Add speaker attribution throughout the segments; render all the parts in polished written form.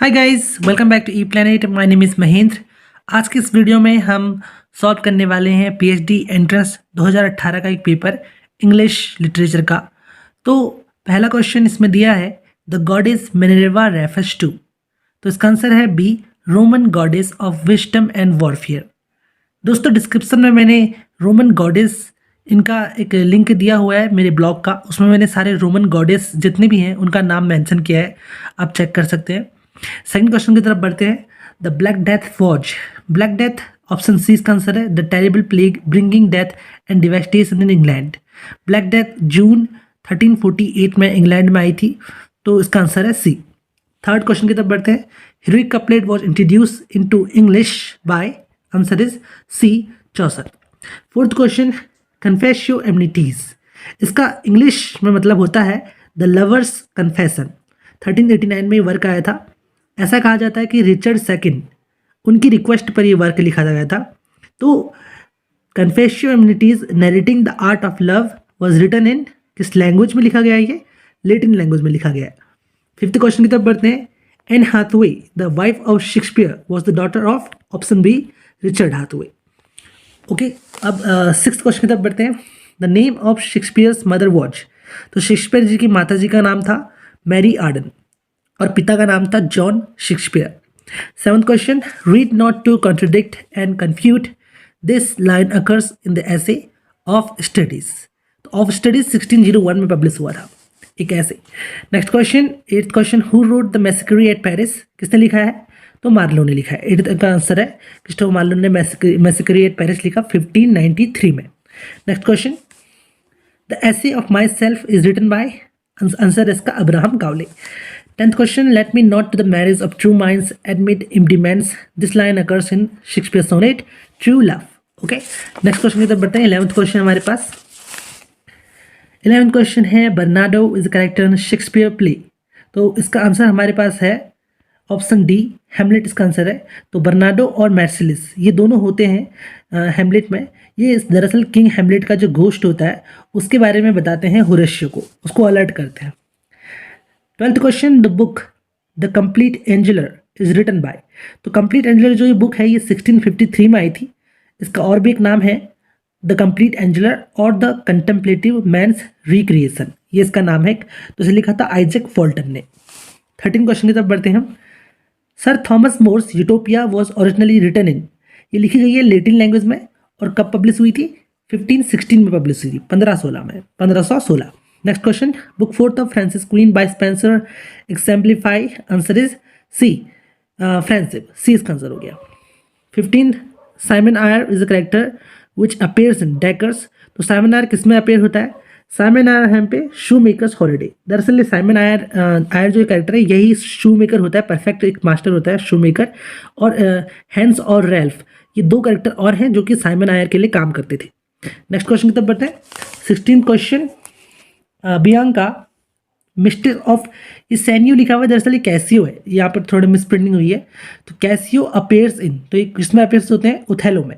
Speaker 1: Hi guys, welcome back to E Planet. My name is Mahendra. आज के इस video में हम सॉल्व करने वाले हैं पीएचडी एंट्रेंस 2018 का एक पेपर इंग्लिश लिटरेचर का। तो पहला क्वेश्चन इसमें दिया है, the goddess Minerva refers to. तो इसका आंसर है B, Roman goddess of wisdom and warfare. दोस्तों, डिस्क्रिप्शन में मैंने रोमन गॉडेस इनका एक लिंक दिया हुआ है मेरे ब्लॉग का। उसमें मैंने सारे रोमन गॉडेस जितने भी हैं उनका नाम मेंशन किया है, आप चेक कर सकते हैं। सेकंड क्वेश्चन की तरफ बढ़ते हैं। The Black Death was, Black Death option C इसका आंसर है, the terrible plague bringing death and devastation in England. Black Death June 1348 में इंग्लैंड में आई थी, तो इसका आंसर है सी। थर्ड क्वेश्चन की तरफ बढ़ते हैं। Heroic couplet was introduced into English by, answer is C, Chaucer. Fourth question, Confessio Amantis, इसका इंग्लिश में मतलब होता है द लवर्स कन्फेशन। 1389 में ये वर्क आया था। ऐसा कहा जाता है कि रिचर्ड सेकंड उनकी रिक्वेस्ट पर ये वर्क लिखा गया था। तो Confessio Amantis narrating the art of love was written in किस लैंग्वेज में लिखा गया है? ये लेटिन लैंग्वेज में लिखा गया है। फिफ्थ क्वेश्चन की तरफ बढ़ते हैं। Anne Hathaway the wife of Shakespeare was the daughter of, option B, Richard Hathaway. Okay, अब सिक्स्थ क्वेश्चन की तरफ बढ़ते हैं। The name of Shakespeare's mother was, तो शेक्सपियर जी की माता जी का नाम था मैरी आर्डन और पिता का नाम था John Shakespeare. Seventh question, read not to contradict and confute, this line occurs in the essay of studies. तो ऑफ स्टडीज 1601 में पब्लिश हुआ था एक essay. Next question, eighth question, who wrote the massacre at Paris, किसने लिखा है? तो Marlowe ने लिखा है। एट्थ का आंसर है क्रिस्टोफर मार्लो ने मैसेकरी एट पेरिस लिखा 1593 में। Next question, the essay of myself is written by, answer इसका Abraham Cowley. 10th question, let me not to the marriage of true minds admit impediments, this line occurs in Shakespeare sonnet True Love. Okay, next question की तरफ बढ़ते हैं। 11th question हमारे पास। 11th question है, Bernardo is a character in Shakespeare play. तो इसका answer हमारे पास है ऑप्शन डी, हेमलेट इसका आंसर है। तो बर्नार्डो और मैर्सिलिस ये दोनों होते हैं हेमलेट में। ये दरअसल किंग हेमलेट का जो घोस्ट होता है उसके बारे में बताते हैं होरेशियो को, उसको अलर्ट करते हैं। 12th question, the book the complete angler is written by. तो कंप्लीट एंजलर जो ये बुक है ये 1653 में आई थी। इसका और भी एक नाम है द कंप्लीट एंजलर और द कंटेम्पलेटिव मैंस रिक्रिएशन, ये इसका नाम है। तो इसे लिखा था आइजैक फॉल्टन ने। 13 क्वेश्चन की तरफ बढ़ते हैं हम। Sir Thomas More's Utopia was originally written in, ये लिखी गई है लेटिन लैंग्वेज में और कब पब्लिश हुई थी? 1516 में पब्लिश हुई थी, 1516 में, 1516। Next question, book fourth of Francis queen by Spenser exemplify, answer is C, friendship, C इसका आंसर हो गया। 15th, Simon Eyre is a character which appears in Dekker's. तो साइमन आयर किस में अपेयर होता है? साइमन आयर है पे शू मेकर्स हॉलीडे। दरअसल साइमन आयर आयर जो कैरेक्टर है यही शू मेकर होता है, परफेक्ट एक मास्टर होता है शू मेकर। और हैंस और रेल्फ ये दो कैरेक्टर और हैं जो कि साइमन आयर के लिए काम करते थे। नेक्स्ट क्वेश्चन की तरफ बढ़ते हैं। 16th question, Bianca mister of इसैनियो लिखा हुआ है, दरअसल ये कैसियो है, यहाँ पर थोड़ी मिसप्रिंटिंग हुई है। तो कैसियो अपेयर्स इन, तो ये किसमें अपेयर्स होते हैं? ओथेलो में।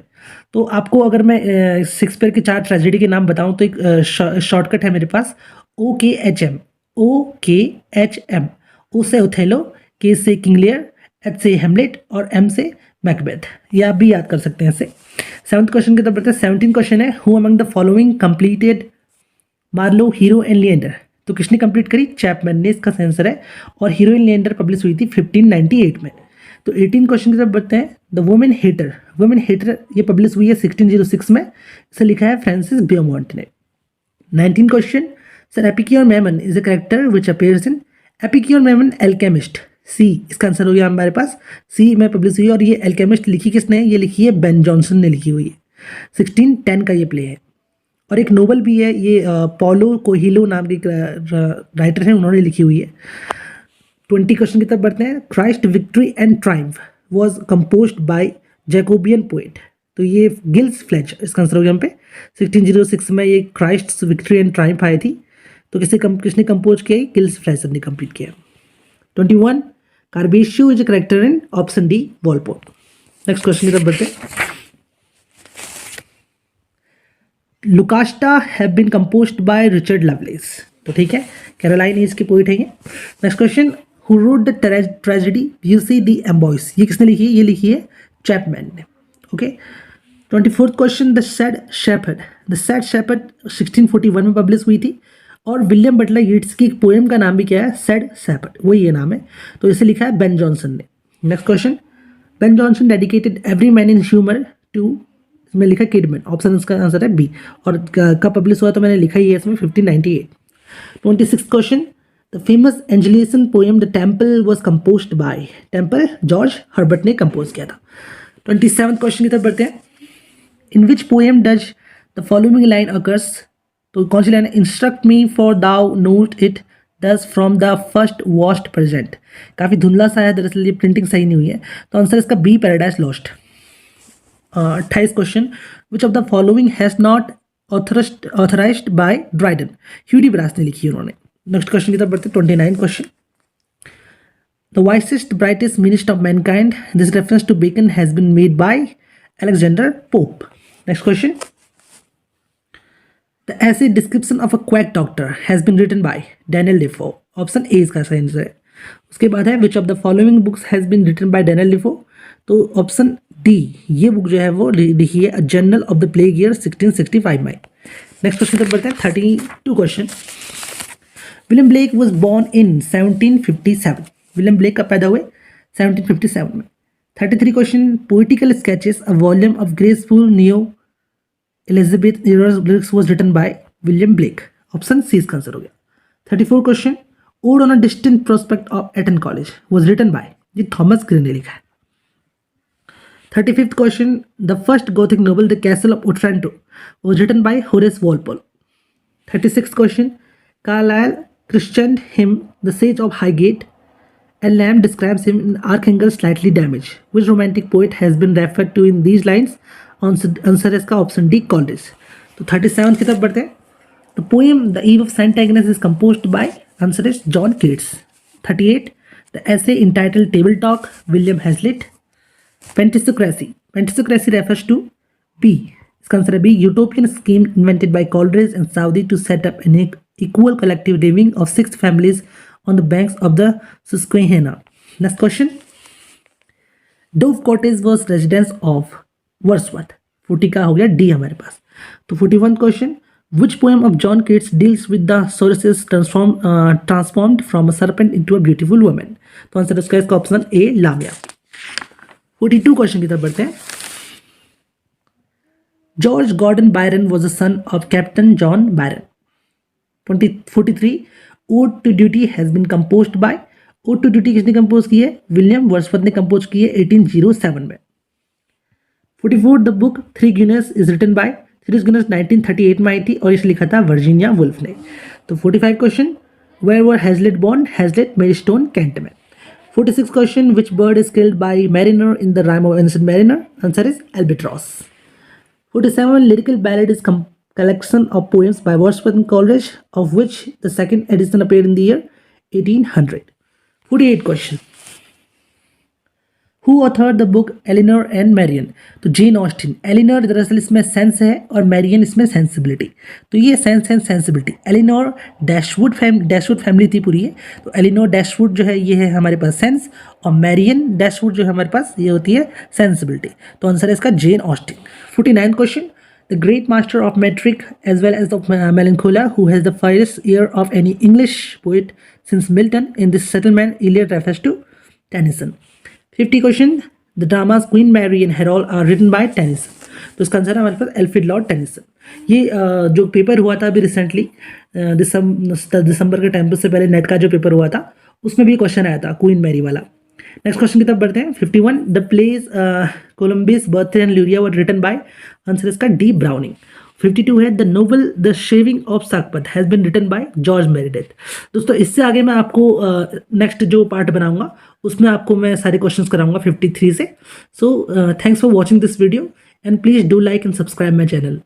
Speaker 1: तो आपको अगर मैं शेक्सपियर के 4 ट्रेजेडी के नाम बताऊं तो एक शॉर्टकट है मेरे पास, OKHM, OKHM। ओ से ओथेलो, के से किंग लियर, एच से हेमलेट और एम से मैकबेथ, ये आप भी याद कर सकते हैं ऐसे। 7th क्वेश्चन की तरफ बढ़ते हैं। 17th क्वेश्चन है, who among the following completed Marlowe Hero and Leander. तो किसने कंप्लीट करी? चैपमैन ने, इसका आंसर है। और हीरो एंड लिएंडर पब्लिश हुई थी 1598 में। तो 18 क्वेश्चन की तरफ बढ़ते हैं। The women hater, women hater ये पब्लिश हुई है 1606 में, इसे लिखा है फ्रांसिस बियोमॉन्ट ने। 19 question, sir Epicure Mammon is a character which appears in, Epicure Mammon alchemist, C इसका आंसर हो गया हमारे पास, सी में पब्लिश हुई है। और ये एल्केमिस्ट लिखी किसने है? ये लिखी है बेन जॉनसन ने लिखी हुई है। 1610 का ये प्ले है। और एक नोवेल भी है, ये पॉलो कोहिलो नाम के राइटर हैं, उन्होंने लिखी हुई है। 20 क्वेश्चन की तरफ बढ़ते हैं। Christ victory and triumph was composed by Jacobean poet. तो ये गिल्स फ्लेच, इसका आंसर हो गया हम पे। 1606 में ये क्राइस्ट विक्ट्री एंड ट्राइम्फ आई थी। तो किसने कंपोज किया? गिल्स फ्लेचर ने कंप्लीट किया। 21, Corbaccio is a character in, option D, Walpole. Next question की तरफ बढ़ते हैं। Lucasta have been composed by Richard Lovelace. तो ठीक है, कैरोलाइन एज के पोइट है ये। Next question, who wrote the tragedy you see the Ambois, ये किसने लिखी है? ये लिखी है चैपमैन ने। Okay, 24th question, the sad shepherd. The sad shepherd 1641 में पब्लिश हुई थी, और विलियम बटलर येट्स की एक पोएम का नाम भी क्या है? सैड शेपर्ड, वही ये नाम है, तो इसे लिखा है बेन जॉनसन ने। Next question, Ben Jonson dedicated every man in humour to, इसमें लिखा किडमैन, ऑप्शन इसका आंसर है बी। और कब पब्लिश हुआ तो मैंने लिखा ही है इसमें 1598। 26th question, the famous Anglican poem the temple was composed by, temple George Herbert ने कंपोज किया था। 27th क्वेश्चन की तरफ बढ़ते हैं, in which poem does the following line occurs, तो कौन सी लाइन है? Instruct me for thou note it thus from the first wast present, काफ़ी धुंधला सा है, दरअसल ये प्रिंटिंग सही नहीं हुई है, तो आंसर इसका B, Paradise Lost. 28 question, which of the following has not authorised by Dryden, Hudibras ने लिखी है उन्होंने। नेक्स्ट क्वेश्चन की तरफ बढ़ते हैं, 29 question, the wisest brightest meanest of mankind, this reference to Bacon has been made by Alexander Pope. Next question, the essay description of a quack doctor has been written by Daniel Defoe, option A इसका सही answer है। उसके बाद है which of the following books has been written by Daniel Defoe, तो option D, ये book जो है वो लिखी है a journal of the plague year 1665 में। नेक्स्ट क्वेश्चन तक बढ़ते हैं, 32 question, William Blake was born in 1757, William Blake कब पैदा हुए? 1757 में। 33 question, poetical sketches a volume of graceful new Elizabethan lyrics was written by William Blake, option C इसका answer हो गया। 34 question, ode on a distant prospect of Eton College was written by, ये Thomas Green ने लिखा है। 35th question, the first Gothic novel the castle of Otranto was written by Horace Walpole. 36th question, Carlyle christened him the Sage of Highgate, and Lamb describes him in Archangel Slightly Damaged. Which romantic poet has been referred to in these lines? Answer is का option D, Coleridge. तो 37 की तरफ बढ़ते हैं, the poem The Eve of St. Agnes is composed by, answer is John Keats. 38, the essay entitled Table Talk, William Hazlitt. Pentecocracy refers to B, इसका answer है B, utopian scheme invented by Coleridge and Southey to set up an equal collective living of 6 families on the banks of the Susquehanna. Next question, Dove Cottage was residence of Wordsworth. 40 का हो गया D हमारे पास। तो 41 question, which poem of John Keats deals with the Sorceress transformed from a serpent into a beautiful woman? तो answer इसका option A, लामिया। 42 question की तरफ बढ़ते हैं, George Gordon Byron was the son of Captain John Byron. 43, Ode to Duty has been composed by, Ode to Duty किसने compose की है? William Wordsworth ने कंपोज की है 1807 में। 44, the book three guineas is written by, three guineas 1938 में आई थी और इसे लिखा था वर्जीनिया वुल्फ ने। तो 45 question, where were Hazlitt born? Hazlitt Maidstone, Kent में। 46 question, which bird is killed by mariner in the rime of ancient mariner? Answer is albatross. 47, lyrical ballad is collection of poems by Wordsworth and Coleridge, of which the second edition appeared in the year 1800. 48 question, who authored the book Eleanor and Marion? तो Jane Austen. Eleanor दरअसल इसमें sense है और Marrion इसमें sensibility, तो ये sense and sensibility. Elinor Dashwood family थी पूरी है, तो एलिनोर डैशवुड जो है ये है हमारे पास सेंस, और मैरियन डैशवुड जो है हमारे पास ये होती है सेंसिबिलिटी। तो आंसर है इसका Jane Austen. 49 question, the great master of metric as well as of melancholia who has the finest ear of any English poet since Milton in this settlement Iliad refers to Tennyson. 50 question, the dramas Queen Mary and Harold are written by Tennyson. तो इसका answer है हमारे पास Alfred Lord Tennyson. ये जो paper हुआ था अभी recently दिसंबर के टाइम से पहले नेट का जो पेपर हुआ था उसमें भी क्वेश्चन आया था क्वीन मैरी वाला। नेक्स्ट क्वेश्चन की तरफ बढ़ते हैं। 51, the plays Columbus birthday and Luria were written by, answer इसका डी, ब्राउनिंग। 52 है, the novel the shaving of Shagpat has been written by George Meredith. दोस्तों इससे आगे मैं आपको नेक्स्ट जो पार्ट बनाऊंगा उसमें आपको मैं सारे क्वेश्चंस कराऊंगा 53 से। So thanks for watching this video and please do like and subscribe my channel.